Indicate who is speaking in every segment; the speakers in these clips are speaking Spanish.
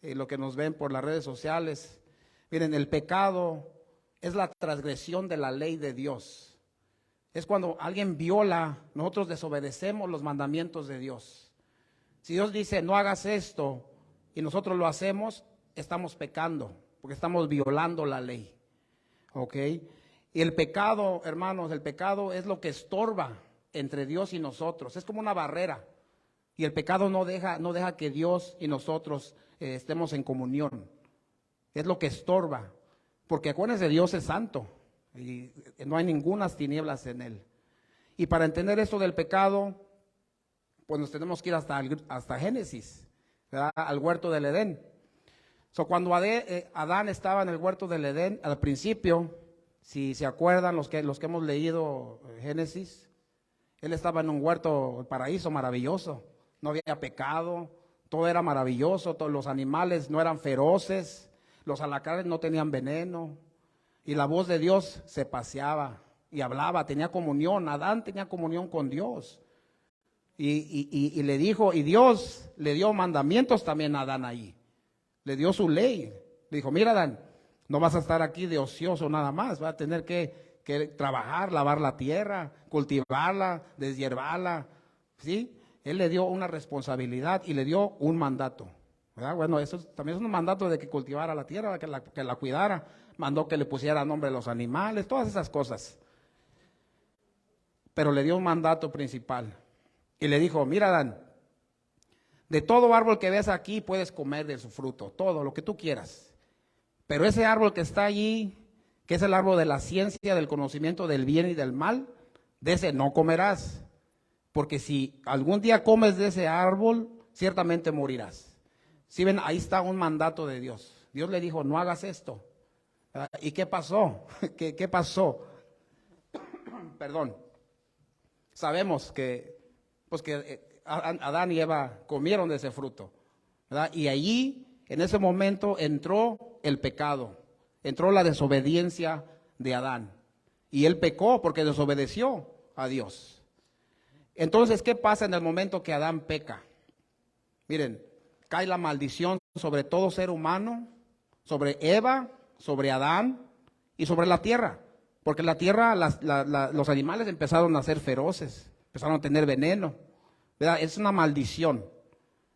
Speaker 1: lo que nos ven por las redes sociales. Miren, el pecado es la transgresión de la ley de Dios. Es cuando alguien viola, nosotros desobedecemos los mandamientos de Dios. Si Dios dice no hagas esto y nosotros lo hacemos, estamos pecando, porque estamos violando la ley. ¿Ok? Y el pecado, hermanos, el pecado es lo que estorba entre Dios y nosotros. Es como una barrera. Y el pecado no deja que Dios y nosotros estemos en comunión. Es lo que estorba. Porque acuérdense, Dios es santo y no hay ningunas tinieblas en él. Y para entender esto del pecado, pues nos tenemos que ir hasta Génesis, ¿verdad? Al huerto del Edén. Cuando Adán estaba en el huerto del Edén, al principio, si se acuerdan los que hemos leído Génesis, él estaba en un huerto, el paraíso maravilloso, no había pecado, todo era maravilloso, todos los animales no eran feroces, los alacranes no tenían veneno, y la voz de Dios se paseaba y hablaba, tenía comunión, Adán tenía comunión con Dios. Y le dijo, y Dios le dio mandamientos también a Adán ahí. Le dio su ley. Le dijo, mira Adán, no vas a estar aquí de ocioso nada más, vas a tener que trabajar, lavar la tierra, cultivarla, deshiervarla, ¿sí? Él le dio una responsabilidad y le dio un mandato, ¿verdad? Bueno, eso también es un mandato de que cultivara la tierra, que la cuidara, mandó que le pusiera nombre a los animales, todas esas cosas. Pero le dio un mandato principal y le dijo, mira Adán, de todo árbol que ves aquí puedes comer de su fruto, todo lo que tú quieras. Pero ese árbol que está allí, que es el árbol de la ciencia, del conocimiento del bien y del mal, de ese no comerás. Porque si algún día comes de ese árbol, ciertamente morirás. ¿Sí ven? Ahí está un mandato de Dios. Dios le dijo, no hagas esto. ¿Y qué pasó? ¿Qué pasó? Perdón. Sabemos que Adán y Eva comieron de ese fruto, ¿verdad? Y allí, en ese momento, entró el pecado, entró la desobediencia de Adán. Y él pecó porque desobedeció a Dios. Entonces, ¿qué pasa en el momento que Adán peca? Miren, cae la maldición sobre todo ser humano, sobre Eva, sobre Adán y sobre la tierra. Porque la tierra, los animales empezaron a ser feroces, empezaron a tener veneno, ¿verdad? Es una maldición.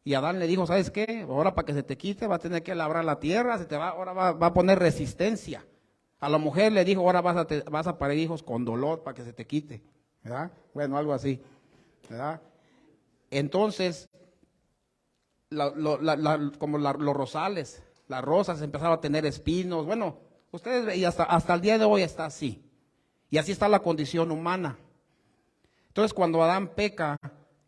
Speaker 1: Y Adán le dijo, ¿sabes qué? Ahora para que se te quite va a tener que labrar la tierra, ahora va a poner resistencia. A la mujer le dijo, ahora vas a parir hijos con dolor para que se te quite, ¿verdad? Bueno, algo así, ¿verdad? Entonces, como los rosales, las rosas empezaron a tener espinos. Bueno, ustedes ven, y hasta el día de hoy está así. Y así está la condición humana. Entonces, cuando Adán peca,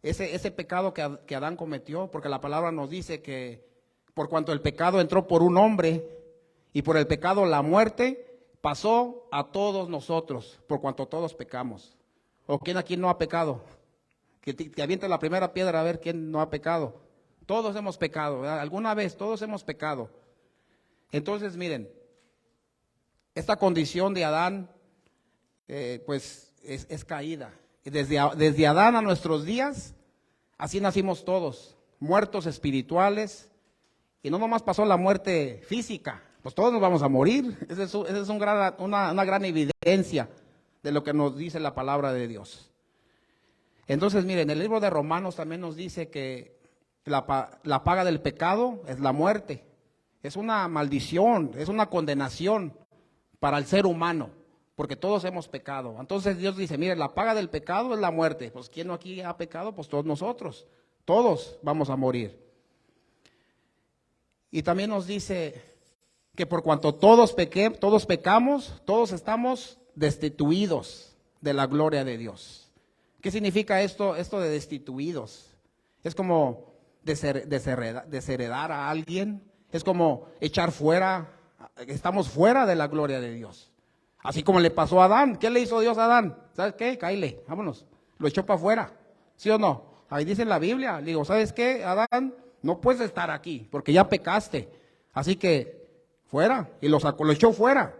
Speaker 1: ese pecado que Adán cometió, porque la palabra nos dice que por cuanto el pecado entró por un hombre y por el pecado la muerte, pasó a todos nosotros, por cuanto todos pecamos. ¿O quién aquí no ha pecado? Que aviente la primera piedra a ver quién no ha pecado. Todos hemos pecado, ¿verdad? Alguna vez todos hemos pecado. Entonces, miren, esta condición de Adán, pues es caída. Y desde Adán a nuestros días, así nacimos todos, muertos espirituales. Y no nomás pasó la muerte física, pues todos nos vamos a morir. Esa es una gran evidencia de lo que nos dice la palabra de Dios. Entonces, miren, el libro de Romanos también nos dice que la paga del pecado es la muerte. Es una maldición, es una condenación para el ser humano, porque todos hemos pecado. Entonces Dios dice, mire, la paga del pecado es la muerte. Pues ¿quién no aquí ha pecado? Pues todos nosotros. Todos vamos a morir. Y también nos dice que por cuanto todos pecamos, todos estamos destituidos de la gloria de Dios. ¿Qué significa esto de destituidos? Es como desheredar a alguien, es como echar fuera, estamos fuera de la gloria de Dios. Así como le pasó a Adán. ¿Qué le hizo Dios a Adán? ¿Sabes qué? Cáile, vámonos. Lo echó para afuera. ¿Sí o no? Ahí dice en la Biblia. Le digo, ¿sabes qué, Adán? No puedes estar aquí porque ya pecaste. Así que fuera. Y lo sacó, lo echó fuera,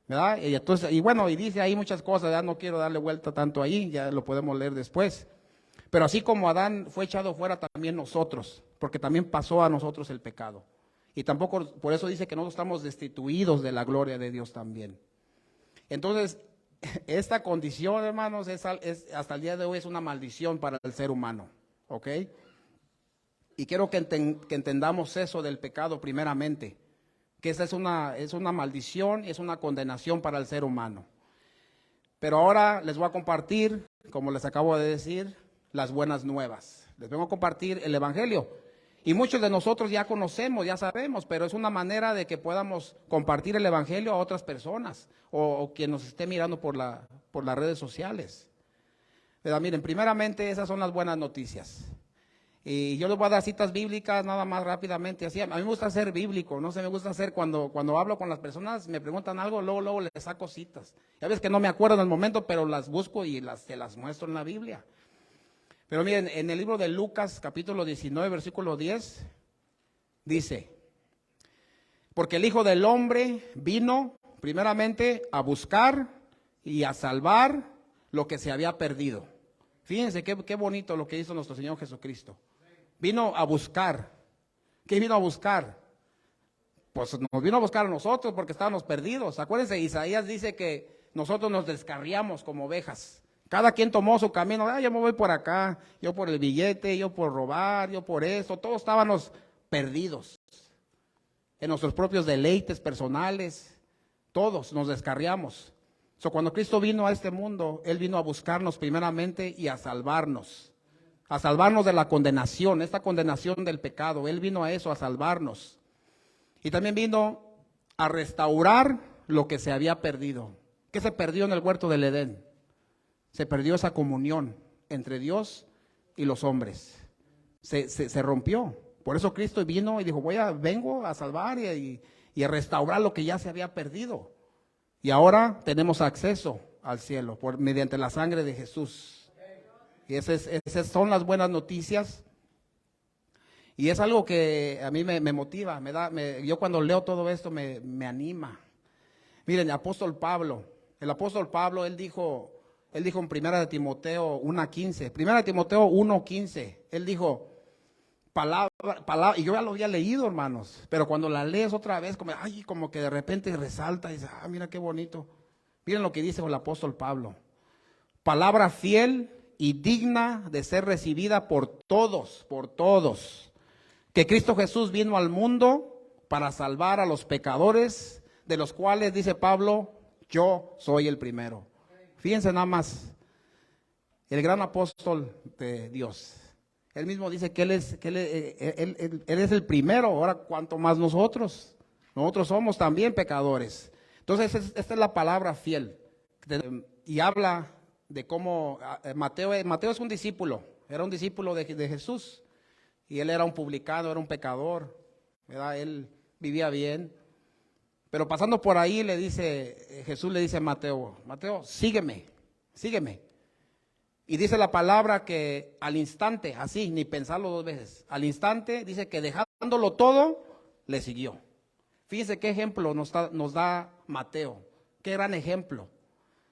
Speaker 1: ¿verdad? Y entonces, y bueno, y dice ahí muchas cosas. Ya no quiero darle vuelta tanto ahí. Ya lo podemos leer después. Pero así como Adán fue echado fuera, también nosotros. Porque también pasó a nosotros el pecado. Y tampoco, por eso dice que nosotros estamos destituidos de la gloria de Dios también. Entonces, esta condición, hermanos, hasta el día de hoy es una maldición para el ser humano, ¿ok? Y quiero que entendamos eso del pecado primeramente, que esa es una maldición, es una condenación para el ser humano. Pero ahora les voy a compartir, como les acabo de decir, las buenas nuevas. Les vengo a compartir el Evangelio. Y muchos de nosotros ya conocemos, ya sabemos, pero es una manera de que podamos compartir el Evangelio a otras personas o quien nos esté mirando por las redes sociales. Pero miren, primeramente esas son las buenas noticias. Y yo les voy a dar citas bíblicas nada más rápidamente. Así, a mí me gusta ser bíblico, no sé, me gusta hacer cuando hablo con las personas, me preguntan algo, luego les saco citas. Ya ves que no me acuerdo en el momento, pero las busco y te las muestro en la Biblia. Pero miren, en el libro de Lucas, capítulo 19, versículo 10, dice, porque el Hijo del Hombre vino primeramente a buscar y a salvar lo que se había perdido. Fíjense qué bonito lo que hizo nuestro Señor Jesucristo. Vino a buscar. ¿Qué vino a buscar? Pues nos vino a buscar a nosotros porque estábamos perdidos. Acuérdense, Isaías dice que nosotros nos descarriamos como ovejas. Cada quien tomó su camino. Yo me voy por acá, yo por el billete, yo por robar, yo por esto. Todos estábamos perdidos en nuestros propios deleites personales. Todos nos descarriamos. Cuando Cristo vino a este mundo, Él vino a buscarnos primeramente y a salvarnos de la condenación, esta condenación del pecado. Él vino a eso, a salvarnos. Y también vino a restaurar lo que se había perdido. ¿Qué se perdió en el huerto del Edén? Se perdió esa comunión entre Dios y los hombres. Se rompió. Por eso Cristo vino y dijo, vengo a salvar y a restaurar lo que ya se había perdido. Y ahora tenemos acceso al cielo mediante la sangre de Jesús. Y esas son las buenas noticias. Y es algo que a mí me motiva, yo cuando leo todo esto me anima. Miren, el apóstol Pablo, él dijo en 1 Timoteo 1:15, 1 Timoteo 1:15, él dijo, palabra, y yo ya lo había leído, hermanos, pero cuando la lees otra vez, como que de repente resalta y dices, mira qué bonito. Miren lo que dice el apóstol Pablo, palabra fiel y digna de ser recibida por todos, que Cristo Jesús vino al mundo para salvar a los pecadores, de los cuales, dice Pablo, yo soy el primero. Fíjense nada más, el gran apóstol de Dios. Él mismo dice que él es el primero. Ahora, ¿cuánto más nosotros? Nosotros somos también pecadores. Entonces, esta es la palabra fiel. Y habla de cómo Mateo es un discípulo. Era un discípulo de Jesús. Y él era un publicano, era un pecador, ¿verdad? Él vivía bien. Pero pasando por ahí Jesús le dice a Mateo, sígueme. Y dice la palabra que al instante, así, ni pensarlo dos veces, al instante dice que dejándolo todo, le siguió. Fíjense qué ejemplo nos da Mateo, qué gran ejemplo,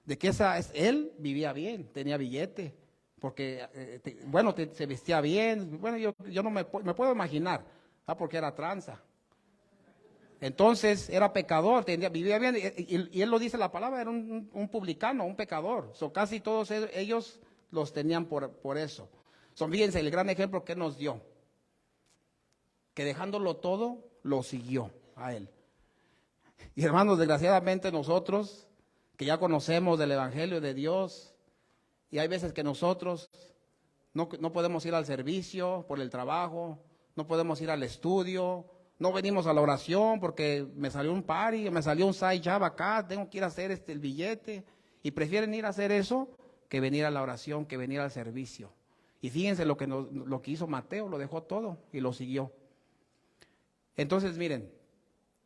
Speaker 1: de que él vivía bien, tenía billete, porque, se vestía bien, yo no me puedo imaginar, porque era tranza. Entonces era pecador, vivía bien, y él lo dice la palabra, era un publicano, un pecador. Casi todos ellos los tenían por eso. Fíjense el gran ejemplo que nos dio, que dejándolo todo, lo siguió a él. Y hermanos, desgraciadamente nosotros, que ya conocemos del Evangelio de Dios, y hay veces que nosotros no podemos ir al servicio por el trabajo, no podemos ir al estudio, no venimos a la oración porque me salió un party, me salió un side job acá, tengo que ir a hacer el billete, y prefieren ir a hacer eso que venir a la oración, que venir al servicio. Y fíjense lo que hizo Mateo, lo dejó todo y lo siguió. Entonces miren,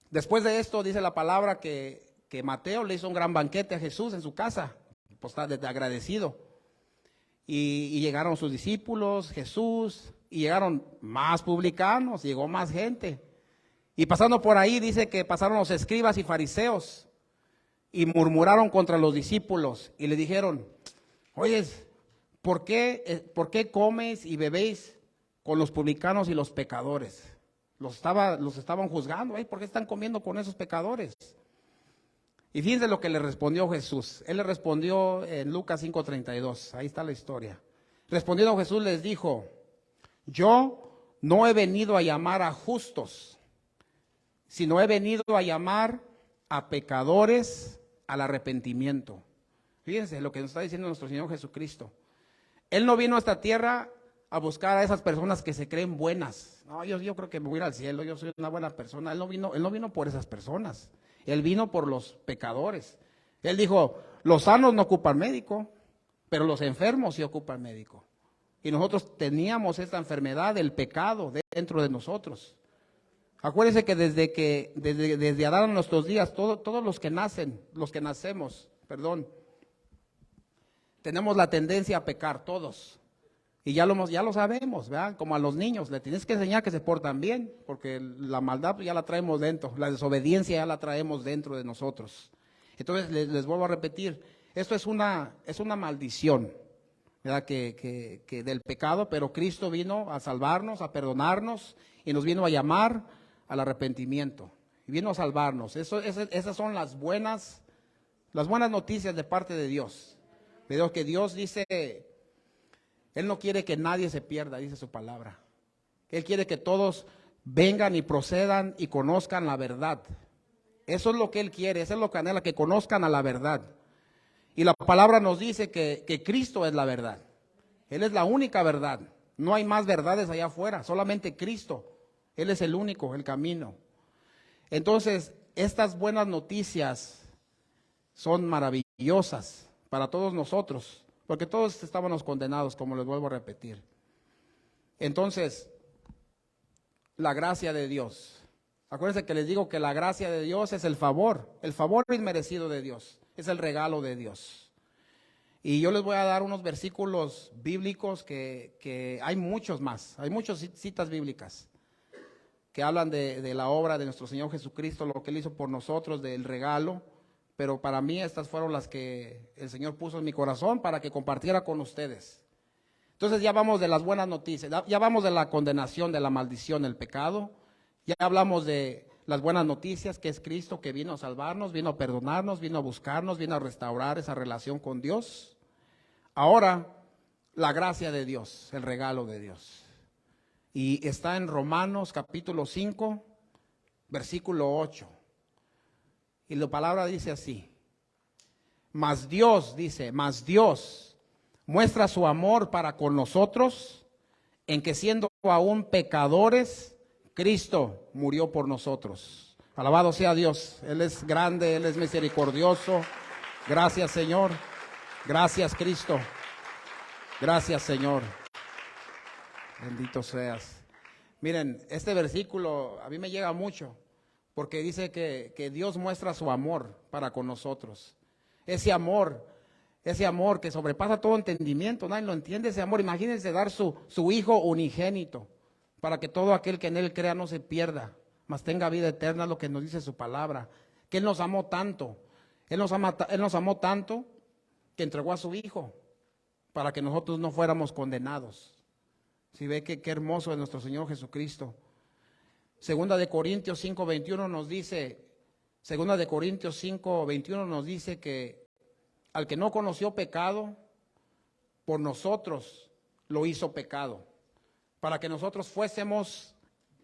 Speaker 1: después de esto dice la palabra que Mateo le hizo un gran banquete a Jesús en su casa, pues está agradecido. Y llegaron sus discípulos, Jesús, y llegaron más publicanos, llegó más gente. Y pasando por ahí dice que pasaron los escribas y fariseos y murmuraron contra los discípulos y le dijeron, oye, ¿por qué comes y bebéis con los publicanos y los pecadores? los estaban juzgando. ¿Por qué están comiendo con esos pecadores? Y fíjense lo que le respondió Jesús. Él le respondió en Lucas 5:32. Ahí está la historia. Respondiendo Jesús les dijo: yo no he venido a llamar a justos, sino he venido a llamar a pecadores al arrepentimiento. Fíjense lo que nos está diciendo nuestro Señor Jesucristo. Él no vino a esta tierra a buscar a esas personas que se creen buenas. No, yo creo que me voy a ir al cielo, yo soy una buena persona. Él no vino por esas personas. Él vino por los pecadores. Él dijo: los sanos no ocupan médico, pero los enfermos sí ocupan médico. Y nosotros teníamos esta enfermedad del pecado dentro de nosotros. Acuérdense que desde Adán a nuestros días, todos los que nacemos, tenemos la tendencia a pecar, todos. Y ya lo sabemos, ¿verdad? Como a los niños, le tienes que enseñar que se portan bien, porque la maldad ya la traemos dentro, la desobediencia ya la traemos dentro de nosotros. Entonces les vuelvo a repetir, esto es una maldición, ¿verdad? Que del pecado, pero Cristo vino a salvarnos, a perdonarnos, y nos vino a llamar al arrepentimiento, y vino a salvarnos. Esas son las buenas noticias de parte de Dios. Pero que Dios dice, Él no quiere que nadie se pierda, dice su palabra. Él quiere que todos vengan y procedan y conozcan la verdad. Eso es lo que Él quiere, eso es lo que anhela, que conozcan a la verdad. Y la palabra nos dice que Cristo es la verdad. Él es la única verdad. No hay más verdades allá afuera, solamente Cristo. Él es el único, el camino. Entonces, estas buenas noticias son maravillosas para todos nosotros, porque todos estábamos condenados, como les vuelvo a repetir. Entonces, la gracia de Dios. Acuérdense que les digo que la gracia de Dios es el favor inmerecido de Dios, es el regalo de Dios. Y yo les voy a dar unos versículos bíblicos que hay muchos más, hay muchas citas bíblicas que hablan de la obra de nuestro Señor Jesucristo, lo que Él hizo por nosotros, del regalo. Pero para mí estas fueron las que el Señor puso en mi corazón para que compartiera con ustedes. Entonces ya vamos de las buenas noticias, ya vamos de la condenación, de la maldición, del pecado. Ya hablamos de las buenas noticias, que es Cristo, que vino a salvarnos, vino a perdonarnos, vino a buscarnos, vino a restaurar esa relación con Dios. Ahora, la gracia de Dios, el regalo de Dios. Y está en Romanos capítulo 5, versículo 8. Y la palabra dice así: mas Dios muestra su amor para con nosotros, en que siendo aún pecadores, Cristo murió por nosotros. Alabado sea Dios, Él es grande, Él es misericordioso. Gracias, Señor. Gracias, Cristo. Gracias, Señor. Bendito seas. Miren, este versículo a mí me llega mucho, porque dice que Dios muestra su amor para con nosotros. Ese amor que sobrepasa todo entendimiento, nadie lo entiende ese amor. Imagínense dar su Hijo unigénito, para que todo aquel que en Él crea no se pierda, mas tenga vida eterna, lo que nos dice su palabra. Que Él nos amó tanto, Él nos amó tanto, que entregó a su Hijo, para que nosotros no fuéramos condenados. Si ve qué hermoso es nuestro Señor Jesucristo. Segunda de Corintios 5:21 nos dice, que al que no conoció pecado, por nosotros lo hizo pecado, para que nosotros fuésemos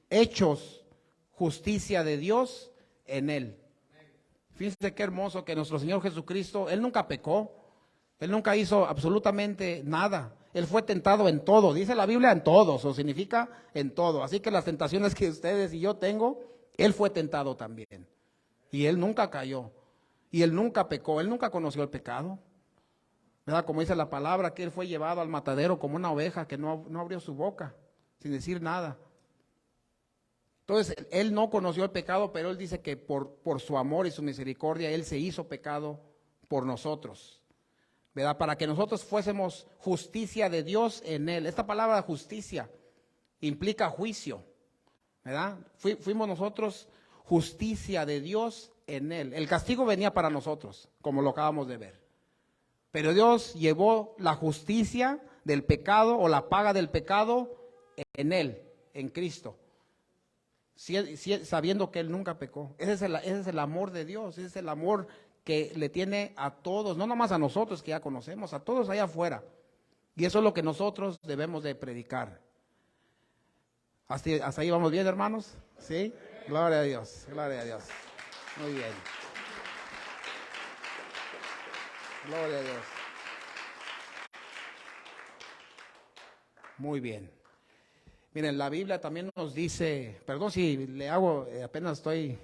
Speaker 1: hechos justicia de Dios en Él. Fíjense qué hermoso que nuestro Señor Jesucristo, Él nunca pecó, Él nunca hizo absolutamente nada. Él fue tentado en todo, dice la Biblia en todo, eso significa en todo. Así que las tentaciones que ustedes y yo tengo, Él fue tentado también. Y Él nunca cayó, y Él nunca pecó, Él nunca conoció el pecado. ¿Verdad? Como dice la palabra, que Él fue llevado al matadero como una oveja que no abrió su boca, sin decir nada. Entonces, Él no conoció el pecado, pero Él dice que por su amor y su misericordia, Él se hizo pecado por nosotros. ¿Verdad? Para que nosotros fuésemos justicia de Dios en Él. Esta palabra justicia implica juicio, ¿verdad? Fuimos nosotros justicia de Dios en Él. El castigo venía para nosotros, como lo acabamos de ver. Pero Dios llevó la justicia del pecado o la paga del pecado en Él, en Cristo. sabiendo que Él nunca pecó. Ese es el amor de Dios, ese es el amor que le tiene a todos, no nomás a nosotros que ya conocemos, a todos allá afuera. Y eso es lo que nosotros debemos de predicar. ¿Hasta ahí vamos bien, hermanos? ¿Sí? Gloria a Dios, gloria a Dios. Muy bien. Gloria a Dios. Muy bien. Miren, la Biblia también nos dice, perdón si le hago, apenas estoy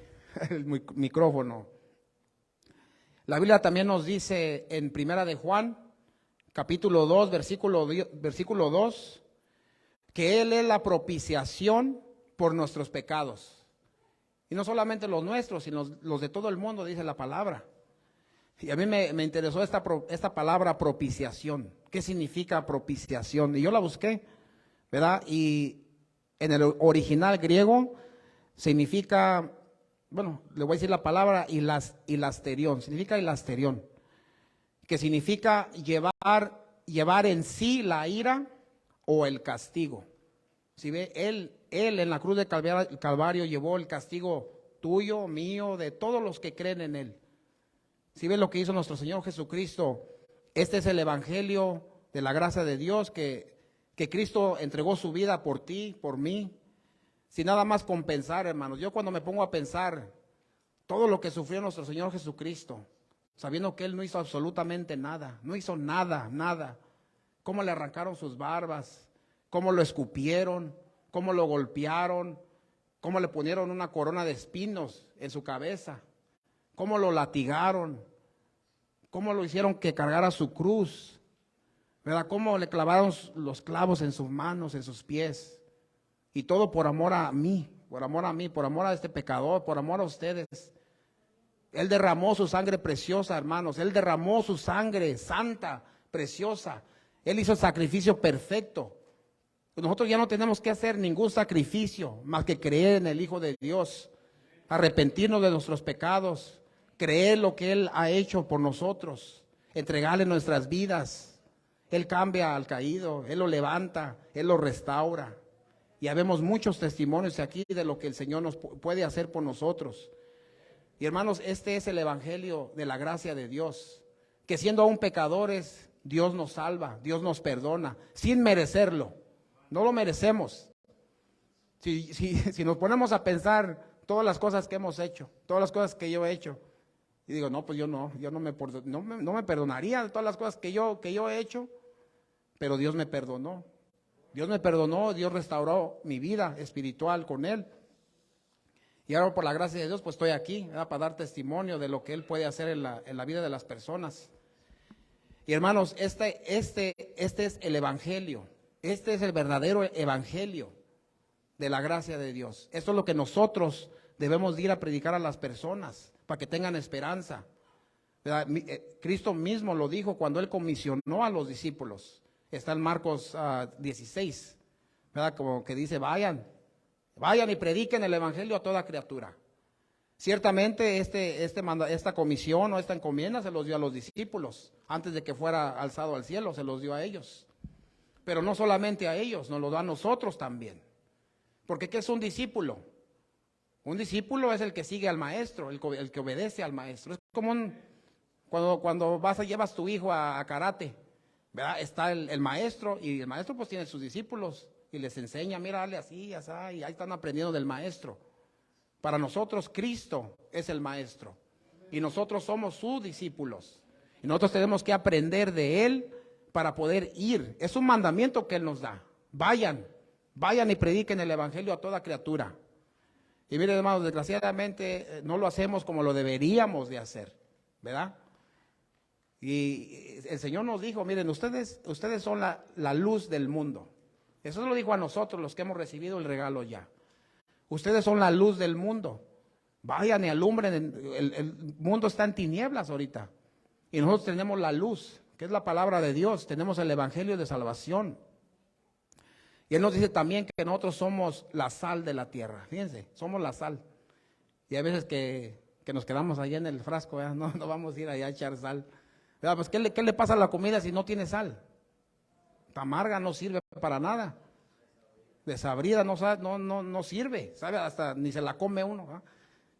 Speaker 1: el micrófono. La Biblia también nos dice en Primera de Juan, capítulo 2, versículo 2, que Él es la propiciación por nuestros pecados. Y no solamente los nuestros, sino los de todo el mundo, dice la palabra. Y a mí me interesó esta palabra propiciación. ¿Qué significa propiciación? Y yo la busqué, ¿verdad? Y en el original griego significa, bueno, le voy a decir la palabra hilasterión, significa hilasterión, que significa llevar en sí la ira o el castigo. Si ve, él en la cruz de Calvario llevó el castigo tuyo, mío, de todos los que creen en Él. Si ven lo que hizo nuestro Señor Jesucristo, este es el evangelio de la gracia de Dios, que Cristo entregó su vida por ti, por mí, sin nada más compensar, hermanos. Yo cuando me pongo a pensar todo lo que sufrió nuestro Señor Jesucristo, sabiendo que Él no hizo absolutamente nada, no hizo nada, cómo le arrancaron sus barbas, cómo lo escupieron, cómo lo golpearon, cómo le pusieron una corona de espinos en su cabeza, cómo lo latigaron, cómo lo hicieron que cargara su cruz, ¿verdad? Cómo le clavaron los clavos en sus manos, en sus pies, y todo por amor a mí, por amor a este pecador, por amor a ustedes. Él derramó su sangre preciosa, hermanos, Él derramó su sangre santa, preciosa. Él hizo el sacrificio perfecto. Nosotros ya no tenemos que hacer ningún sacrificio más que creer en el Hijo de Dios, arrepentirnos de nuestros pecados, creer lo que Él ha hecho por nosotros, entregarle nuestras vidas. Él cambia al caído, Él lo levanta, Él lo restaura. Y habemos muchos testimonios aquí de lo que el Señor nos puede hacer por nosotros. Y hermanos, este es el evangelio de la gracia de Dios, que siendo aún pecadores, Dios nos salva, Dios nos perdona, sin merecerlo. No lo merecemos. Si nos ponemos a pensar todas las cosas que hemos hecho, todas las cosas que yo he hecho, y digo, no, pues yo no me perdonaría de todas las cosas que yo he hecho, pero Dios me perdonó. Dios restauró mi vida espiritual con Él. Y ahora por la gracia de Dios, pues estoy aquí, ¿verdad? Para dar testimonio de lo que Él puede hacer en la vida de las personas. Y hermanos, este es el evangelio. Este es el verdadero evangelio de la gracia de Dios. Esto es lo que nosotros debemos ir a predicar a las personas para que tengan esperanza. Cristo mismo lo dijo cuando Él comisionó a los discípulos. Está en Marcos 16, ¿verdad? Como que dice, vayan y prediquen el evangelio a toda criatura. Ciertamente esta comisión o esta encomienda se los dio a los discípulos. Antes de que fuera alzado al cielo, se los dio a ellos. Pero no solamente a ellos, nos lo da a nosotros también. Porque ¿qué es un discípulo? Un discípulo es el que sigue al maestro, el que obedece al maestro. Es como cuando llevas tu hijo a karate, ¿verdad? Está el maestro, y el maestro pues tiene sus discípulos y les enseña, mira, dale así, así, y ahí están aprendiendo del maestro. Para nosotros Cristo es el maestro y nosotros somos sus discípulos. Y nosotros tenemos que aprender de Él para poder ir. Es un mandamiento que Él nos da. Vayan y prediquen el evangelio a toda criatura. Y miren, hermanos, desgraciadamente no lo hacemos como lo deberíamos de hacer, ¿verdad? Y el Señor nos dijo, miren, ustedes son la luz del mundo. Eso lo dijo a nosotros, los que hemos recibido el regalo ya. Ustedes son la luz del mundo. Vayan y alumbren. El mundo está en tinieblas ahorita. Y nosotros tenemos la luz, que es la palabra de Dios. Tenemos el evangelio de salvación. Y Él nos dice también que nosotros somos la sal de la tierra. Fíjense, somos la sal. Y hay veces que nos quedamos allá en el frasco, ¿verdad? No vamos a ir allá a echar sal. ¿Verdad? Pues ¿qué le pasa a la comida si no tiene sal? Está amarga, no sirve para nada. desabrida no sirve, ¿sabe? Hasta ni se la come uno, ¿ah?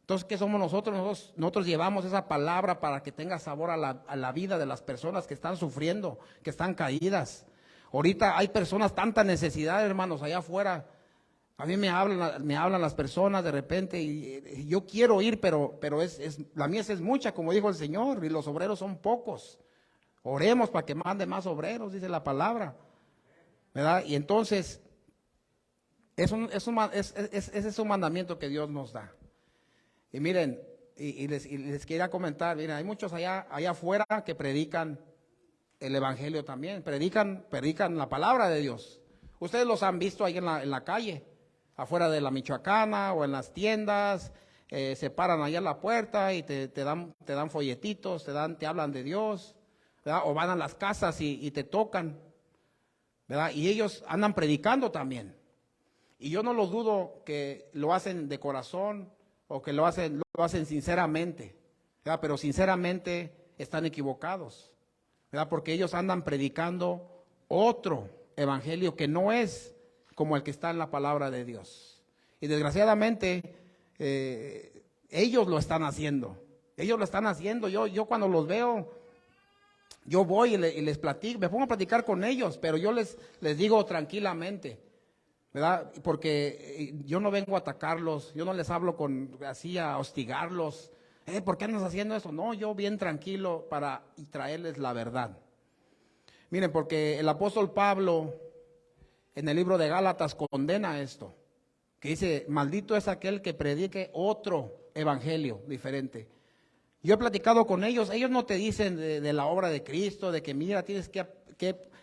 Speaker 1: Entonces, ¿qué somos nosotros? Nosotros llevamos esa palabra para que tenga sabor a la vida de las personas que están sufriendo, que están caídas. Ahorita hay personas, tanta necesidad, hermanos, allá afuera. A mí me hablan las personas de repente y yo quiero ir, pero la mies es mucha, como dijo el Señor, y los obreros son pocos. Oremos para que mande más obreros, dice la palabra, ¿verdad? Y entonces, ese es un mandamiento que Dios nos da. Y miren, y les quería comentar, miren, hay muchos allá afuera que predican el evangelio también, predican la palabra de Dios. Ustedes los han visto ahí en la calle, afuera de la Michoacana o en las tiendas, se paran allá en la puerta y te dan folletitos, te hablan de Dios, ¿verdad? O van a las casas y te tocan, ¿verdad? Y ellos andan predicando también. Y yo no lo dudo que lo hacen de corazón o que lo hacen sinceramente, ¿verdad? Pero sinceramente están equivocados, ¿verdad? Porque ellos andan predicando otro evangelio que no es como el que está en la palabra de Dios. Y desgraciadamente ellos lo están haciendo. Yo cuando los veo, yo voy y les platico, me pongo a platicar con ellos, pero yo les digo tranquilamente, ¿verdad? Porque yo no vengo a atacarlos, yo no les hablo así a hostigarlos. ¿Por qué andas haciendo eso? No, yo bien tranquilo para traerles la verdad. Miren, porque el apóstol Pablo en el libro de Gálatas condena esto, que dice, maldito es aquel que predique otro evangelio diferente. Yo he platicado con ellos no te dicen de la obra de Cristo, de que mira, tienes que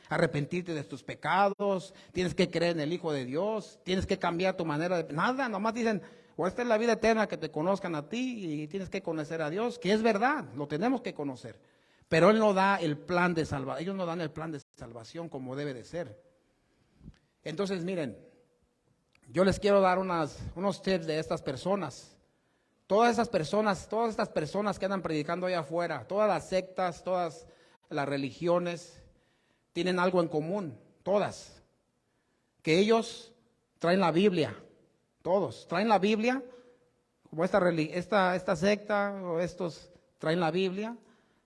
Speaker 1: arrepentirte de tus pecados, tienes que creer en el Hijo de Dios, tienes que cambiar tu manera de... Nada, nomás dicen, o esta es la vida eterna, que te conozcan a ti y tienes que conocer a Dios, que es verdad, lo tenemos que conocer. Pero Él no da el plan de salvación, ellos no dan el plan de salvación como debe de ser. Entonces, miren, yo les quiero dar unos tips de estas personas. Todas estas personas que andan predicando allá afuera, todas las sectas, todas las religiones, tienen algo en común, todas. Que ellos traen la Biblia, todos traen la Biblia, como esta secta o estos traen la Biblia,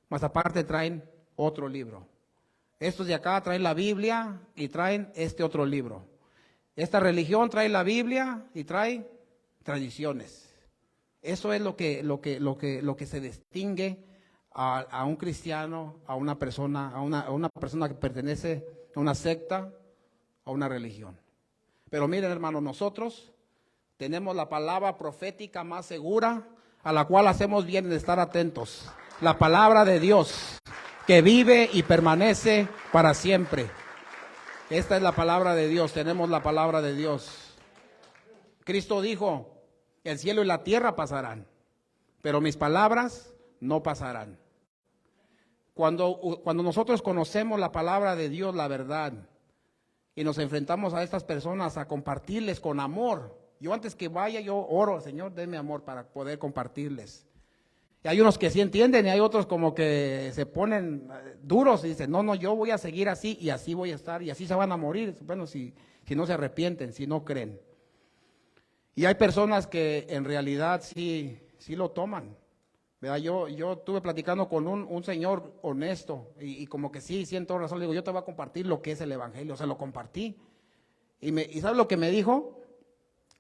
Speaker 1: más aparte traen otro libro. Estos de acá traen la Biblia y traen este otro libro. Esta religión trae la Biblia y trae tradiciones. Eso es lo que se distingue a un cristiano, a una persona que pertenece a una secta, a una religión. Pero miren, hermanos, nosotros tenemos la palabra profética más segura, a la cual hacemos bien en estar atentos. La palabra de Dios, que vive y permanece para siempre. Esta es la palabra de Dios, tenemos la palabra de Dios. Cristo dijo, el cielo y la tierra pasarán, pero mis palabras no pasarán. Cuando nosotros conocemos la palabra de Dios, la verdad, y nos enfrentamos a estas personas a compartirles con amor. Yo antes que vaya, yo oro, Señor, denme amor para poder compartirles. Y hay unos que sí entienden y hay otros como que se ponen duros y dicen, no, yo voy a seguir así y así voy a estar y así se van a morir. Bueno, si no se arrepienten, si no creen. Y hay personas que en realidad sí lo toman. ¿Verdad? Yo estuve platicando con un señor honesto y como que sí, siento razón. Le digo, yo te voy a compartir lo que es el evangelio. Se lo compartí. ¿Y ¿sabes lo que me dijo?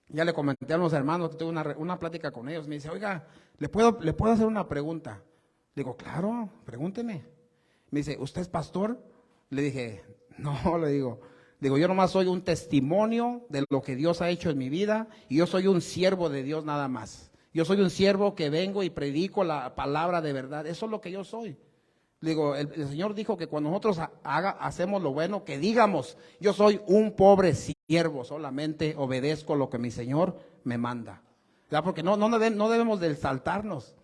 Speaker 1: Ya le comenté a los hermanos que tuve una plática con ellos. Me dice, oiga, ¿le puedo hacer una pregunta? Le digo, claro, pregúnteme. Me dice, ¿usted es pastor? Le dije, no, le digo, yo nomás soy un testimonio de lo que Dios ha hecho en mi vida y yo soy un siervo de Dios nada más. Yo soy un siervo que vengo y predico la palabra de verdad. Eso es lo que yo soy. Le digo, el Señor dijo que cuando nosotros hacemos lo bueno, que digamos, yo soy un pobre siervo, solamente obedezco lo que mi Señor me manda. ¿Verdad? Porque no debemos de exaltarnos.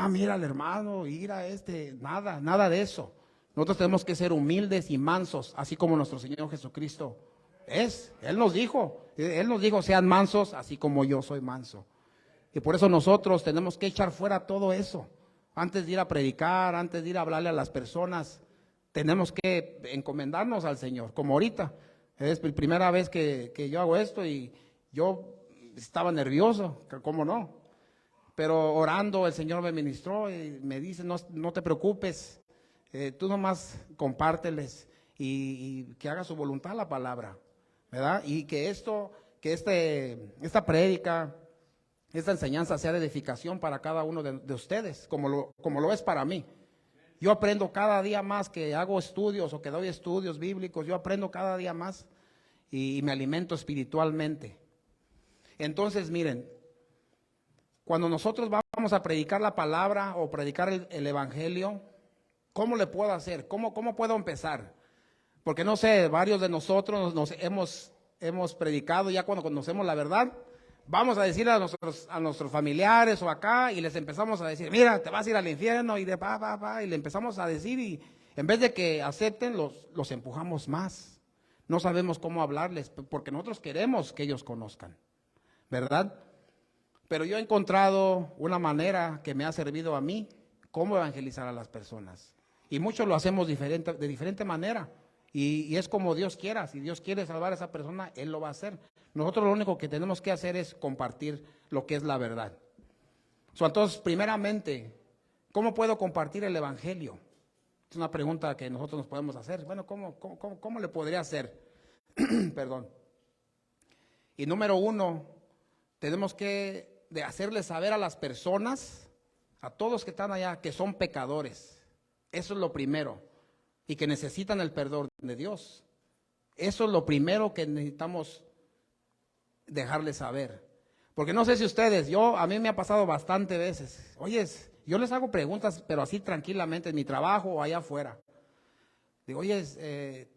Speaker 1: Mira al hermano, mira nada de eso. Nosotros tenemos que ser humildes y mansos, así como nuestro Señor Jesucristo es. Él nos dijo, sean mansos, así como yo soy manso. Y por eso nosotros tenemos que echar fuera todo eso. Antes de ir a predicar, antes de ir a hablarle a las personas, tenemos que encomendarnos al Señor. Como ahorita, Es la primera vez que yo hago esto y yo estaba nervioso, ¿cómo no? Pero orando el Señor me ministró y me dice, no te preocupes, tú nomás compárteles y que haga su voluntad la palabra, ¿verdad? Y que esta prédica, esta enseñanza sea de edificación para cada uno de ustedes, como lo es para mí. Yo aprendo cada día más que hago estudios o que doy estudios bíblicos, yo aprendo cada día más y me alimento espiritualmente. Entonces, miren, cuando nosotros vamos a predicar la palabra o predicar el evangelio, ¿cómo le puedo hacer? ¿Cómo puedo empezar? Porque no sé, varios de nosotros nos hemos predicado ya cuando conocemos la verdad. Vamos a decir a nuestros familiares o acá y les empezamos a decir, mira, te vas a ir al infierno y y le empezamos a decir y en vez de que acepten, los empujamos más. No sabemos cómo hablarles porque nosotros queremos que ellos conozcan, ¿verdad? Pero yo he encontrado una manera que me ha servido a mí, cómo evangelizar a las personas. Y muchos lo hacemos de diferente manera. Y es como Dios quiera. Si Dios quiere salvar a esa persona, Él lo va a hacer. Nosotros lo único que tenemos que hacer es compartir lo que es la verdad. Entonces, primeramente, ¿cómo puedo compartir el evangelio? Es una pregunta que nosotros nos podemos hacer. Bueno, ¿cómo le podría hacer? Perdón. Y número uno, tenemos que hacerles saber a las personas, a todos que están allá, que son pecadores. Eso es lo primero. Y que necesitan el perdón de Dios. Eso es lo primero que necesitamos dejarles saber. Porque no sé si ustedes, a mí me ha pasado bastante veces. Oyes, yo les hago preguntas, pero así tranquilamente, en mi trabajo o allá afuera. Digo, oyes,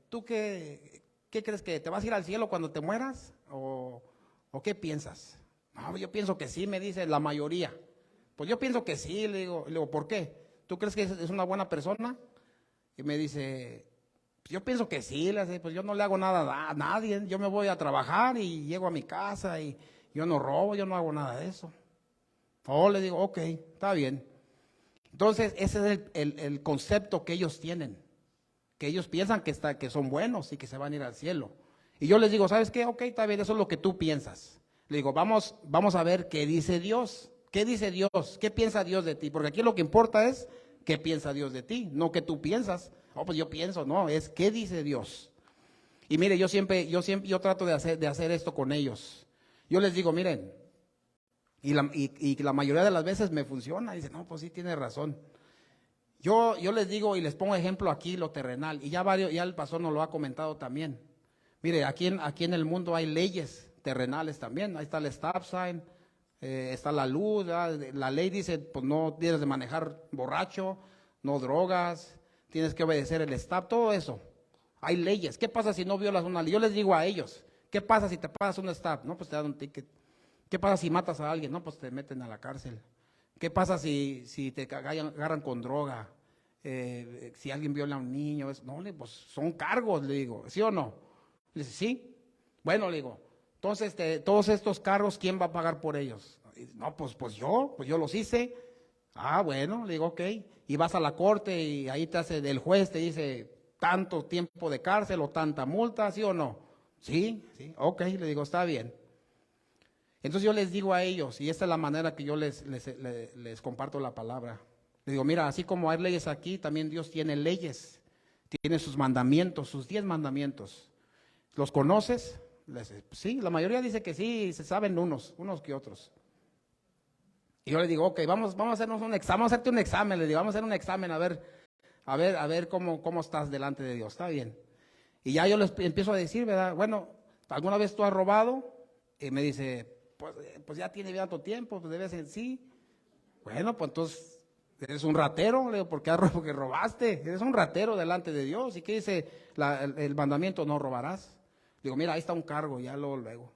Speaker 1: ¿tú qué crees, que te vas a ir al cielo cuando te mueras? ¿O qué piensas? No, yo pienso que sí, me dice la mayoría. Pues yo pienso que sí, le digo, ¿por qué? ¿Tú crees que es una buena persona? Y me dice, yo pienso que sí, le dice, pues yo no le hago nada a nadie, yo me voy a trabajar y llego a mi casa y yo no robo, yo no hago nada de eso. Le digo, ok, está bien. Entonces, ese es el concepto que ellos tienen, que ellos piensan que son buenos y que se van a ir al cielo. Y yo les digo, ¿sabes qué? Ok, está bien, eso es lo que tú piensas. Le digo, vamos a ver qué dice Dios. ¿Qué dice Dios? ¿Qué piensa Dios de ti? Porque aquí lo que importa es qué piensa Dios de ti, no qué tú piensas. Pues yo pienso, no, es qué dice Dios. Y mire, yo trato de hacer esto con ellos. Yo les digo, miren, y la mayoría de las veces me funciona. Dicen, no, pues sí, tiene razón. Yo les digo y les pongo ejemplo aquí, lo terrenal, y ya el pastor nos lo ha comentado también. Mire, aquí en el mundo hay leyes terrenales también. Ahí está el stop sign, está la luz, ¿verdad? La ley dice, pues no tienes de manejar borracho, no drogas, tienes que obedecer el stop, todo eso. Hay leyes. ¿Qué pasa si no violas una ley? Yo les digo a ellos, ¿qué pasa si te pasas un stop? No, pues te dan un ticket. ¿Qué pasa si matas a alguien? No, pues te meten a la cárcel. ¿Qué pasa si te agarran con droga? Si alguien viola a un niño, no, pues son cargos, le digo, ¿sí o no? Le dice, sí. Bueno, le digo, entonces todos estos cargos, ¿quién va a pagar por ellos? No, pues yo los hice. Bueno, le digo, ok. Y vas a la corte y ahí el juez te dice tanto tiempo de cárcel o tanta multa, ¿sí o no? Sí, ok, le digo, está bien. Entonces yo les digo a ellos, y esta es la manera que yo les comparto la palabra. Les digo, mira, así como hay leyes aquí, también Dios tiene leyes, tiene sus mandamientos, sus 10 mandamientos. ¿Los conoces? Sí, la mayoría dice que sí, se saben unos que otros. Y yo les digo, ok, vamos a hacernos un examen, vamos a hacerte un examen, les digo, vamos a hacer un examen a ver cómo estás delante de Dios, está bien. Y ya yo les empiezo a decir, ¿verdad? Bueno, ¿alguna vez tú has robado? Y me dice, pues ya tiene tanto tiempo, pues debe ser, sí. Bueno, pues entonces, eres un ratero, le digo, porque robaste, eres un ratero delante de Dios. ¿Y qué dice el mandamiento? No robarás. Digo, mira, ahí está un cargo, ya luego.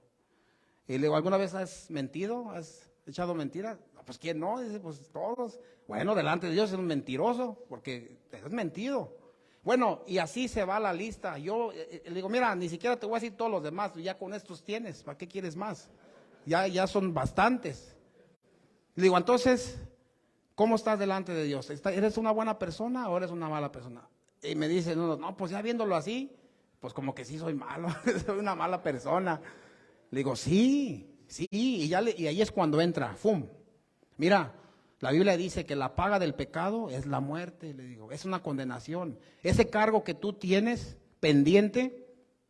Speaker 1: Y le digo, ¿alguna vez has mentido? ¿Has echado mentiras? No, pues ¿quién no? Dice, pues todos. Bueno, delante de Dios es un mentiroso, porque te has mentido. Bueno, y así se va la lista. Yo le digo, mira, ni siquiera te voy a decir todos los demás, ya con estos tienes, ¿para qué quieres más? Ya son bastantes. Le digo, entonces, ¿cómo estás delante de Dios? ¿Eres una buena persona o eres una mala persona? Y me dice, no, pues ya viéndolo así, pues como que sí soy malo, soy una mala persona. Le digo, sí, y ahí es cuando entra, ¡fum! Mira, la Biblia dice que la paga del pecado es la muerte, le digo, es una condenación. Ese cargo que tú tienes pendiente,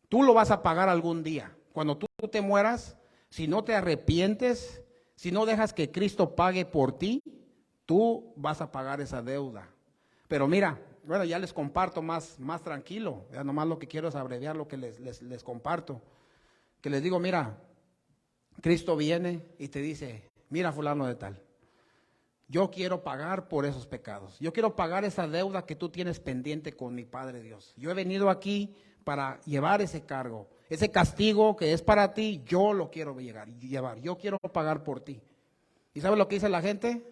Speaker 1: tú lo vas a pagar algún día. Cuando tú te mueras, si no te arrepientes, si no dejas que Cristo pague por ti, tú vas a pagar esa deuda. Pero mira, bueno, ya les comparto más tranquilo, ya nomás lo que quiero es abreviar lo que les comparto. Que les digo, mira, Cristo viene y te dice, mira fulano de tal, yo quiero pagar por esos pecados, yo quiero pagar esa deuda que tú tienes pendiente con mi Padre Dios. Yo he venido aquí para llevar ese cargo, ese castigo que es para ti, yo lo quiero llevar, yo quiero pagar por ti. ¿Y sabes lo que dice la gente?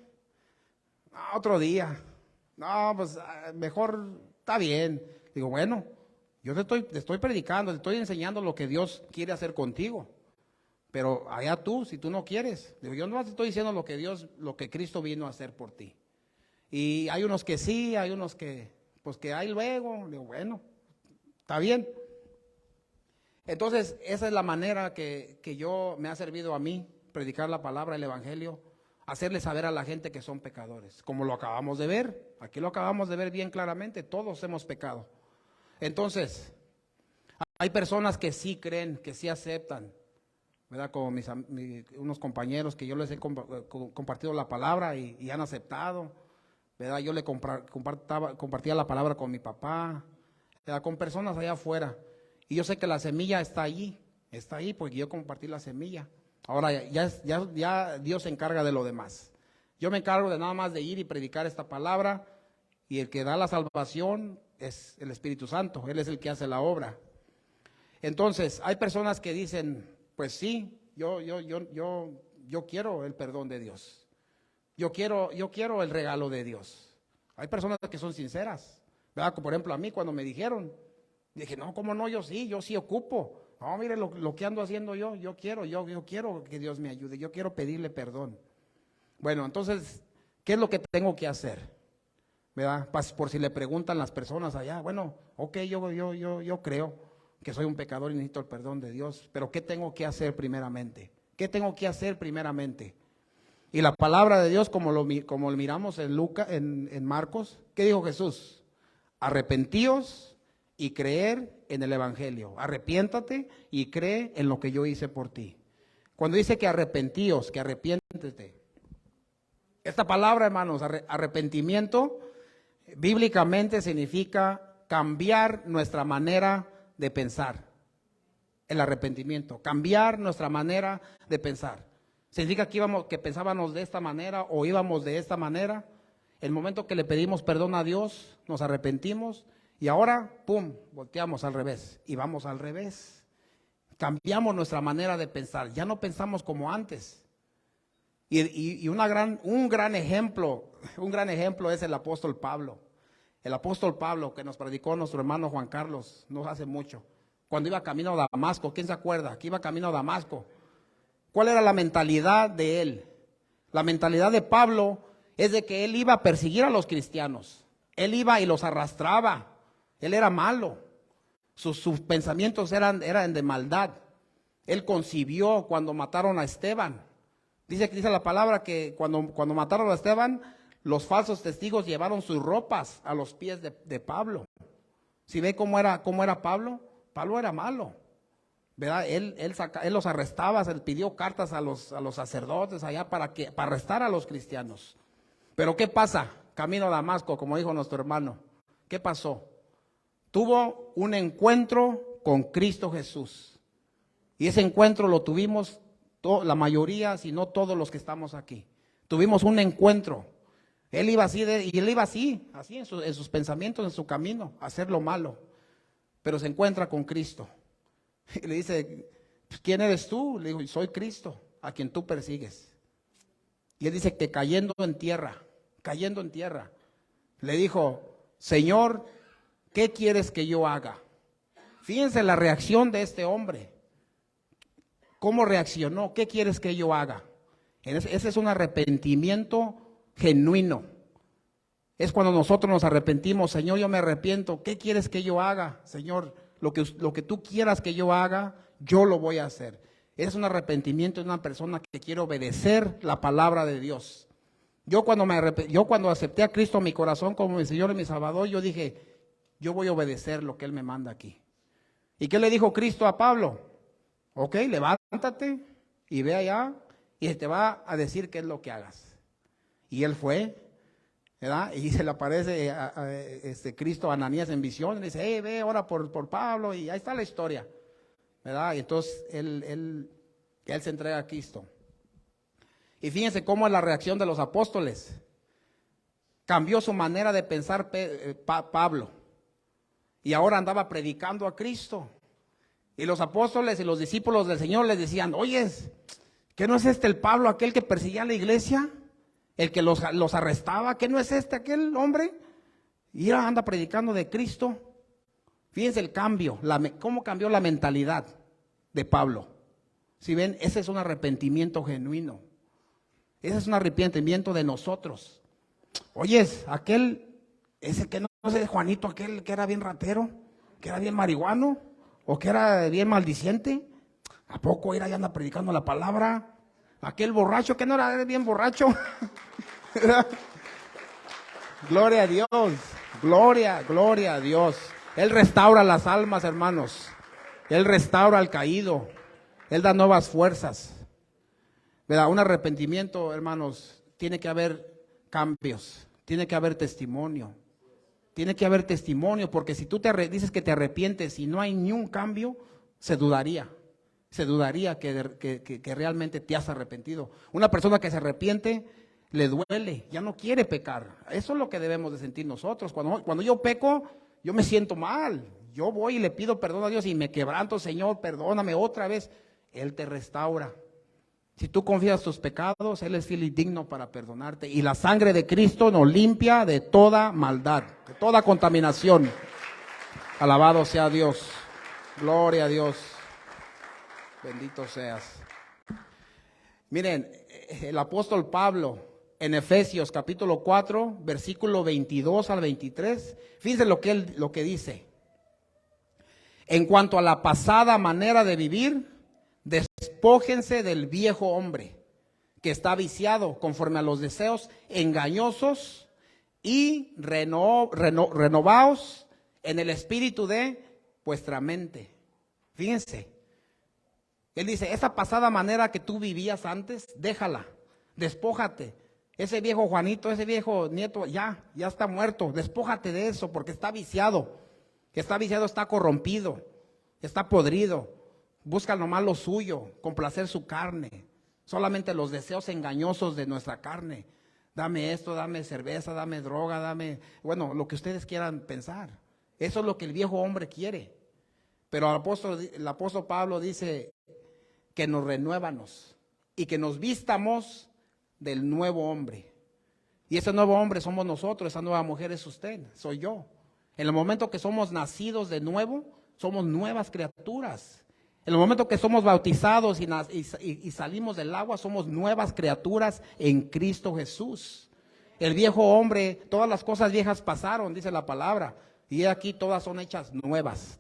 Speaker 1: Otro día. No, pues mejor está bien. Digo, bueno, yo te estoy predicando, te estoy enseñando lo que Dios quiere hacer contigo. Pero allá tú, si tú no quieres. Digo, yo no te estoy diciendo lo que Cristo vino a hacer por ti. Y hay unos que sí, hay unos que, pues que hay luego. Digo, bueno, está bien. Entonces, esa es la manera que yo me ha servido a mí, predicar la palabra, el evangelio, hacerle saber a la gente que son pecadores, como lo acabamos de ver, aquí lo acabamos de ver bien claramente, todos hemos pecado. Entonces, hay personas que sí creen, que sí aceptan, ¿verdad? Como unos compañeros que yo les he compartido la palabra y han aceptado, ¿verdad? Yo le compartía la palabra con mi papá, ¿verdad? Con personas allá afuera, y yo sé que la semilla está ahí porque yo compartí la semilla. Ahora ya Dios se encarga de lo demás. Yo me encargo de nada más de ir y predicar esta palabra, y el que da la salvación es el Espíritu Santo, Él es el que hace la obra. Entonces, hay personas que dicen, pues sí, yo quiero el perdón de Dios. Yo quiero el regalo de Dios. Hay personas que son sinceras, ¿verdad? Por ejemplo, a mí cuando me dijeron, dije, no, ¿cómo no? Yo sí ocupo. No, mire lo que ando haciendo yo quiero que Dios me ayude, yo quiero pedirle perdón. Bueno, entonces, ¿qué es lo que tengo que hacer? ¿Verdad? Por si le preguntan las personas allá, bueno, ok, yo creo que soy un pecador y necesito el perdón de Dios, pero ¿qué tengo que hacer primeramente? ¿Qué tengo que hacer primeramente? Y la palabra de Dios, como lo miramos en Marcos, ¿qué dijo Jesús? Arrepentíos y creer en el evangelio. Arrepiéntate y cree en lo que yo hice por ti. Cuando dice que arrepentíos, que arrepiéntete. Esta palabra, hermanos, arrepentimiento, bíblicamente significa cambiar nuestra manera de pensar. El arrepentimiento, cambiar nuestra manera de pensar. Significa que pensábamos de esta manera o íbamos de esta manera. El momento que le pedimos perdón a Dios, nos arrepentimos. Y ahora, pum, volteamos al revés y vamos al revés. Cambiamos nuestra manera de pensar, ya no pensamos como antes. Y un gran ejemplo es el apóstol Pablo. El apóstol Pablo que nos predicó nuestro hermano Juan Carlos no hace mucho. Cuando iba camino a Damasco, ¿quién se acuerda? Que iba camino a Damasco. ¿Cuál era la mentalidad de él? La mentalidad de Pablo es de que él iba a perseguir a los cristianos. Él iba y los arrastraba. Él era malo, sus pensamientos eran de maldad. Él concibió cuando mataron a Esteban. Dice la palabra que cuando mataron a Esteban, los falsos testigos llevaron sus ropas a los pies de Pablo. ¿Sí ve cómo era Pablo? Pablo era malo, ¿verdad? Él los arrestaba, se pidió cartas a los sacerdotes allá para arrestar a los cristianos. Pero ¿qué pasa? Camino a Damasco, como dijo nuestro hermano. ¿Qué pasó? Tuvo un encuentro con Cristo Jesús. Y ese encuentro lo tuvimos la mayoría, si no todos los que estamos aquí. Tuvimos un encuentro. Él iba así, así en sus pensamientos, en su camino, a hacer lo malo. Pero se encuentra con Cristo. Y le dice, ¿quién eres tú? Le digo, soy Cristo, a quien tú persigues. Y él dice que cayendo en tierra, le dijo, Señor, ¿qué quieres que yo haga? Fíjense la reacción de este hombre. ¿Cómo reaccionó? ¿Qué quieres que yo haga? Ese es un arrepentimiento genuino. Es cuando nosotros nos arrepentimos, Señor, yo me arrepiento. ¿Qué quieres que yo haga? Señor, lo que tú quieras que yo haga, yo lo voy a hacer. Es un arrepentimiento de una persona que quiere obedecer la palabra de Dios. Yo cuando acepté a Cristo en mi corazón como mi Señor y mi Salvador, yo dije, yo voy a obedecer lo que Él me manda aquí. ¿Y qué le dijo Cristo a Pablo? Ok, levántate y ve allá y te va a decir qué es lo que hagas. Y él fue, ¿verdad? Y se le aparece Cristo a Ananías en visión, y le dice, hey, ve, ora por Pablo, y ahí está la historia, ¿verdad? Y entonces él se entrega a Cristo. Y fíjense cómo es la reacción de los apóstoles. Cambió su manera de pensar Pablo. Y ahora andaba predicando a Cristo. Y los apóstoles y los discípulos del Señor les decían, oyes, ¿qué no es este el Pablo, aquel que perseguía a la iglesia? El que los arrestaba, ¿qué no es este aquel hombre? Y ahora anda predicando de Cristo. Fíjense el cambio, cómo cambió la mentalidad de Pablo. Si ven, ese es un arrepentimiento genuino. Ese es un arrepentimiento de nosotros. Oyes, ese que no sé, Juanito, aquel que era bien ratero, que era bien marihuano, o que era bien maldiciente, ¿a poco era y anda predicando la palabra? Aquel borracho que no era bien borracho. Gloria a Dios, gloria a Dios. Él restaura las almas, hermanos. Él restaura al caído. Él da nuevas fuerzas. ¿Verdad? Un arrepentimiento, hermanos, tiene que haber cambios, tiene que haber testimonio. Tiene que haber testimonio, porque si tú dices que te arrepientes y no hay ni un cambio, se dudaría que realmente te has arrepentido. Una persona que se arrepiente, le duele, ya no quiere pecar. Eso es lo que debemos de sentir nosotros. Cuando yo peco, yo me siento mal. Yo voy y le pido perdón a Dios y me quebranto, Señor, perdóname otra vez. Él te restaura. Si tú confías tus pecados, Él es fiel y digno para perdonarte. Y la sangre de Cristo nos limpia de toda maldad, de toda contaminación. Alabado sea Dios. Gloria a Dios. Bendito seas. Miren, el apóstol Pablo en Efesios capítulo 4, versículo 22 al 23, fíjense lo que dice. En cuanto a la pasada manera de vivir, despójense del viejo hombre que está viciado conforme a los deseos engañosos y renovaos en el espíritu de vuestra mente. Fíjense, él dice, esa pasada manera que tú vivías antes, déjala, despójate. Ese viejo Juanito, ese viejo nieto, ya está muerto, despójate de eso porque está viciado, está corrompido, está podrido. Busca nomás lo suyo, complacer su carne, solamente los deseos engañosos de nuestra carne. Dame esto, dame cerveza, dame droga, dame, bueno, lo que ustedes quieran pensar. Eso es lo que el viejo hombre quiere. Pero el apóstol Pablo dice que nos renuévanos y que nos vistamos del nuevo hombre. Y ese nuevo hombre somos nosotros, esa nueva mujer es usted, soy yo. En el momento que somos nacidos de nuevo, somos nuevas criaturas. En el momento que somos bautizados y salimos del agua, somos nuevas criaturas en Cristo Jesús. El viejo hombre, todas las cosas viejas pasaron, dice la palabra, y aquí todas son hechas nuevas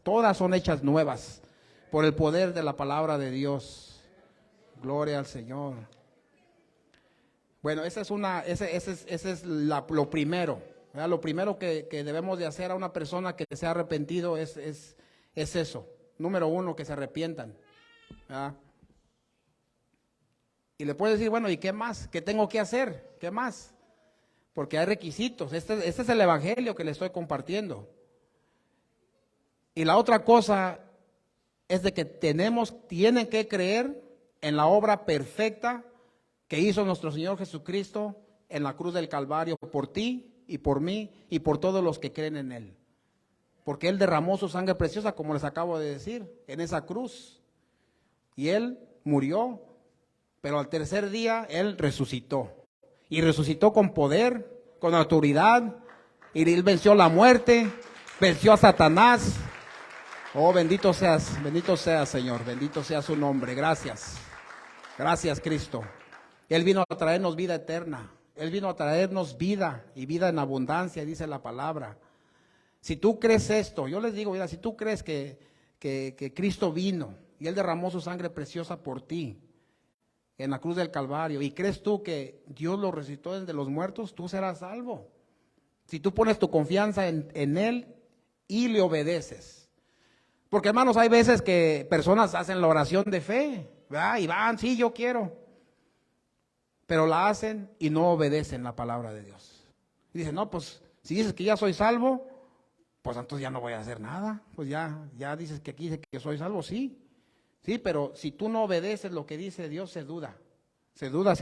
Speaker 1: por el poder de la palabra de Dios. Gloria al Señor. Bueno, ese es lo primero, ¿verdad? Lo primero que debemos de hacer a una persona que se ha arrepentido es eso. Número uno, que se arrepientan, ¿verdad? Y le puedes decir, bueno, ¿y qué más? ¿Qué tengo que hacer? ¿Qué más? Porque hay requisitos. Este es el evangelio que le estoy compartiendo. Y la otra cosa es de que tienen que creer en la obra perfecta que hizo nuestro Señor Jesucristo en la cruz del Calvario por ti y por mí y por todos los que creen en Él. Porque Él derramó su sangre preciosa, como les acabo de decir, en esa cruz. Y Él murió, pero al tercer día Él resucitó. Y resucitó con poder, con autoridad. Y Él venció la muerte, venció a Satanás. Oh, bendito seas, Señor, bendito sea su nombre. Gracias, gracias Cristo. Él vino a traernos vida eterna. Él vino a traernos vida y vida en abundancia, dice la palabra. Si tú crees esto, yo les digo, mira, si tú crees que que Cristo vino y Él derramó su sangre preciosa por ti en la cruz del Calvario, y crees tú que Dios lo resucitó de los muertos, tú serás salvo. Si tú pones tu confianza en Él y le obedeces. Porque hermanos, hay veces que personas hacen la oración de fe, ¿verdad? Y van, sí, yo quiero. Pero la hacen y no obedecen la palabra de Dios. Y dicen, no, pues si dices que ya soy salvo, pues entonces ya no voy a hacer nada. Pues ya dices que aquí dice que soy salvo, sí. Sí, pero si tú no obedeces lo que dice Dios, se duda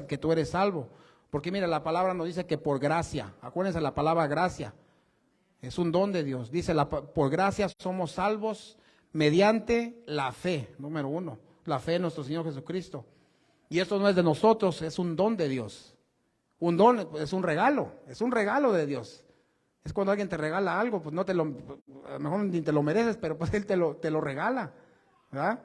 Speaker 1: que tú eres salvo. Porque mira, la palabra nos dice que por gracia, acuérdense la palabra gracia, es un don de Dios. Dice, por gracia somos salvos mediante la fe, número 1, la fe en nuestro Señor Jesucristo. Y esto no es de nosotros, es un don de Dios. Un don es un regalo de Dios. Es cuando alguien te regala algo, pues no te lo, a lo mejor ni te lo mereces, pero pues Él te lo regala, ¿verdad?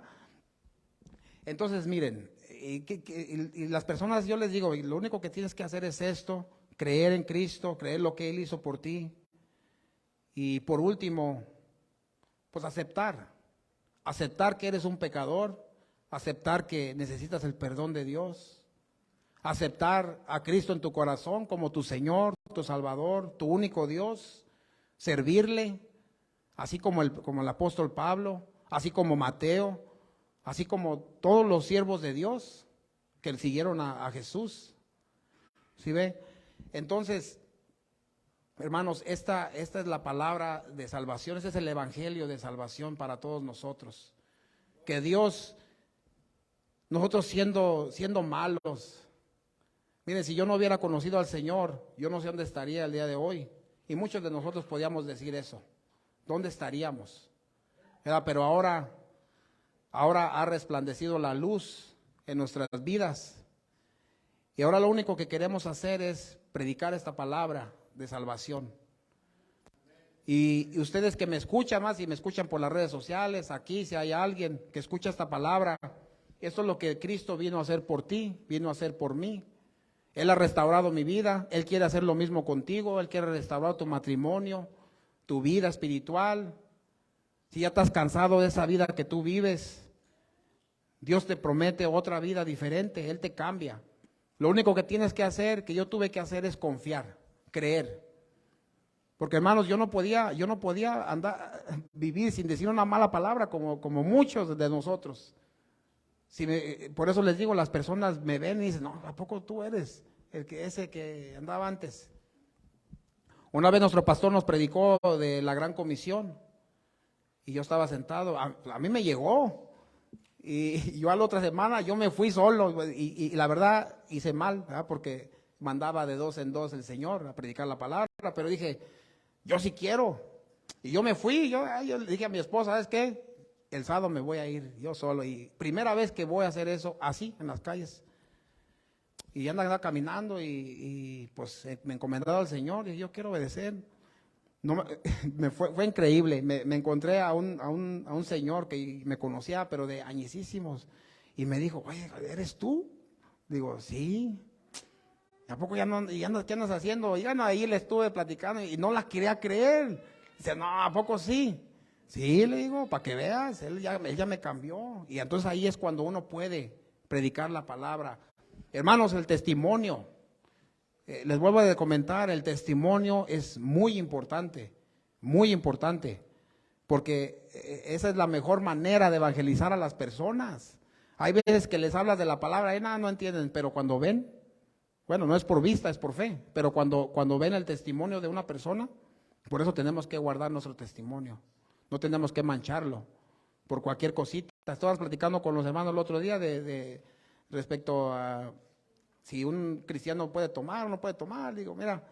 Speaker 1: Entonces, miren, y las personas, yo les digo, lo único que tienes que hacer es esto, creer en Cristo, creer lo que Él hizo por ti. Y por último, pues aceptar que eres un pecador, aceptar que necesitas el perdón de Dios, aceptar a Cristo en tu corazón como tu Señor, tu Salvador, tu único Dios, servirle, así como el apóstol Pablo, así como Mateo, así como todos los siervos de Dios que siguieron a Jesús. ¿Sí ve? Entonces, hermanos, esta es la palabra de salvación, este es el evangelio de salvación para todos nosotros. Que Dios, nosotros siendo malos, miren, si yo no hubiera conocido al Señor, yo no sé dónde estaría el día de hoy. Y muchos de nosotros podíamos decir eso. ¿Dónde estaríamos? Pero ahora ha resplandecido la luz en nuestras vidas. Y ahora lo único que queremos hacer es predicar esta palabra de salvación. Y ustedes que me escuchan más y me escuchan por las redes sociales, aquí si hay alguien que escucha esta palabra, esto es lo que Cristo vino a hacer por ti, vino a hacer por mí. Él ha restaurado mi vida, Él quiere hacer lo mismo contigo, Él quiere restaurar tu matrimonio, tu vida espiritual. Si ya estás cansado de esa vida que tú vives, Dios te promete otra vida diferente, Él te cambia. Lo único que tienes que hacer, que yo tuve que hacer, es confiar, creer. Porque hermanos, yo no podía vivir sin decir una mala palabra como muchos de nosotros. Por eso les digo, las personas me ven y dicen, no, ¿a poco tú eres ese que andaba antes? Una vez nuestro pastor nos predicó de la Gran Comisión y yo estaba sentado, a mí me llegó y yo a la otra semana yo me fui solo y la verdad hice mal, ¿verdad? Porque mandaba de 2 en 2 el Señor a predicar la palabra, pero dije, yo sí quiero. Y yo me fui, yo le dije a mi esposa, ¿sabes qué? El sábado me voy a ir yo solo. Y primera vez que voy a hacer eso así, en las calles. Y andaba caminando y pues me encomendaba al Señor y yo quiero obedecer. No, fue increíble. Me encontré a un señor que me conocía, pero de añisísimos. Y me dijo, oye, ¿eres tú? Digo, sí. ¿A poco qué andas haciendo? Y bueno, ahí le estuve platicando y no la quería creer. Dice, no, ¿a poco sí? Sí, le digo, para que veas, él ya me cambió. Y entonces ahí es cuando uno puede predicar la palabra. Hermanos, el testimonio, les vuelvo a comentar, el testimonio es muy importante, porque esa es la mejor manera de evangelizar a las personas. Hay veces que les hablas de la palabra y nada, no entienden, pero cuando ven, bueno, no es por vista, es por fe, pero cuando ven el testimonio de una persona, por eso tenemos que guardar nuestro testimonio, no tenemos que mancharlo por cualquier cosita. Estabas platicando con los hermanos el otro día respecto a si un cristiano puede tomar o no puede tomar. Digo, mira,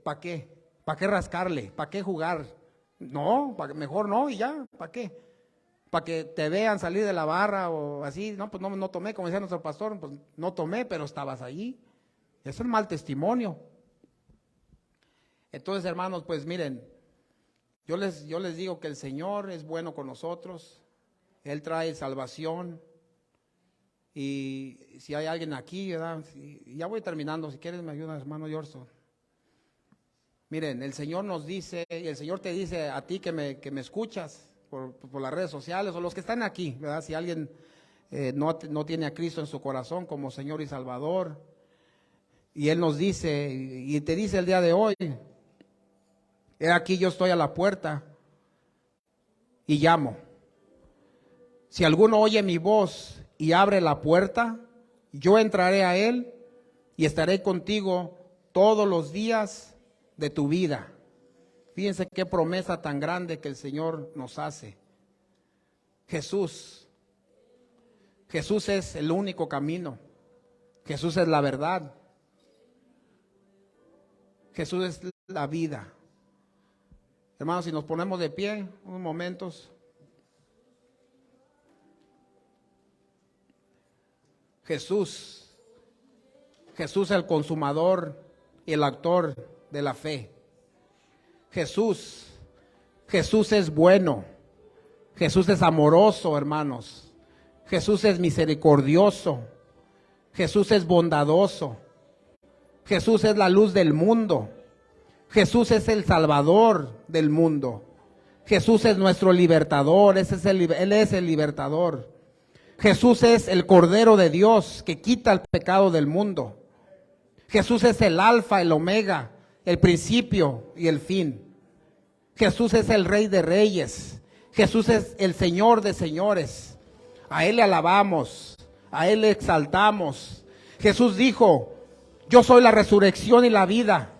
Speaker 1: ¿para qué? ¿Para qué rascarle? ¿Para qué jugar? No, mejor no y ya, ¿para qué? Para que te vean salir de la barra o así. No, pues no tomé, como decía nuestro pastor, pues no tomé, pero estabas allí. Es un mal testimonio. Entonces, hermanos, pues miren, yo les digo que el Señor es bueno con nosotros, Él trae salvación. Y si hay alguien aquí, ¿verdad? Ya voy terminando, si quieres me ayudas, hermano Yorso. Miren, el Señor nos dice, y el Señor te dice a ti que me escuchas, por las redes sociales o los que están aquí, ¿verdad? Si alguien no tiene a Cristo en su corazón como Señor y Salvador, y Él nos dice, y te dice el día de hoy, he aquí yo estoy a la puerta y llamo. Si alguno oye mi voz y abre la puerta, yo entraré a él y estaré contigo todos los días de tu vida. Fíjense qué promesa tan grande que el Señor nos hace. Jesús es el único camino. Jesús es la verdad. Jesús es la vida. Hermanos, si nos ponemos de pie unos momentos. Jesús el consumador y el autor de la fe. Jesús es bueno. Jesús es amoroso, hermanos. Jesús es misericordioso. Jesús es bondadoso. Jesús es la luz del mundo. Jesús es el Salvador del mundo. Jesús es nuestro libertador. Él es el libertador. Jesús es el Cordero de Dios que quita el pecado del mundo. Jesús es el Alfa, el Omega, el principio y el fin. Jesús es el Rey de Reyes. Jesús es el Señor de señores. A Él le alabamos, a Él le exaltamos. Jesús dijo, yo soy la resurrección y la vida.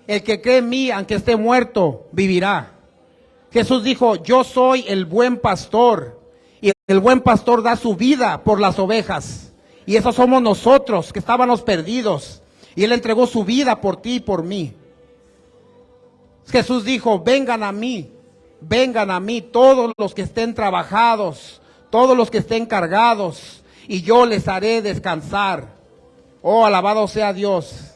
Speaker 1: El que cree en mí, aunque esté muerto, vivirá. Jesús dijo, yo soy el buen pastor. Y el buen pastor da su vida por las ovejas. Y esos somos nosotros que estábamos perdidos. Y Él entregó su vida por ti y por mí. Jesús dijo, vengan a mí todos los que estén trabajados, todos los que estén cargados, y yo les haré descansar. Oh, alabado sea Dios.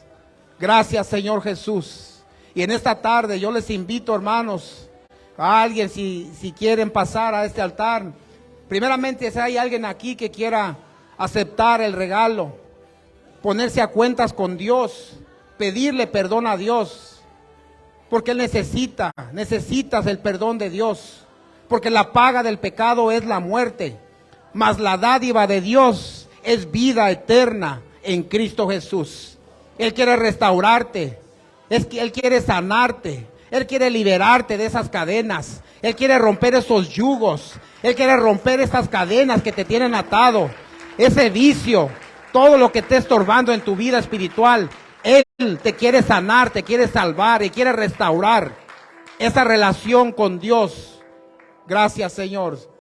Speaker 1: Gracias, Señor Jesús. Y en esta tarde yo les invito, hermanos, a alguien si quieren pasar a este altar. Primeramente, si hay alguien aquí que quiera aceptar el regalo, ponerse a cuentas con Dios, pedirle perdón a Dios, porque Él necesitas el perdón de Dios, porque la paga del pecado es la muerte, mas la dádiva de Dios es vida eterna en Cristo Jesús. Él quiere restaurarte, Él quiere sanarte, Él quiere liberarte de esas cadenas, Él quiere romper esos yugos, Él quiere romper esas cadenas que te tienen atado, ese vicio, todo lo que te está estorbando en tu vida espiritual. Él te quiere sanar, te quiere salvar y quiere restaurar esa relación con Dios. Gracias, Señor.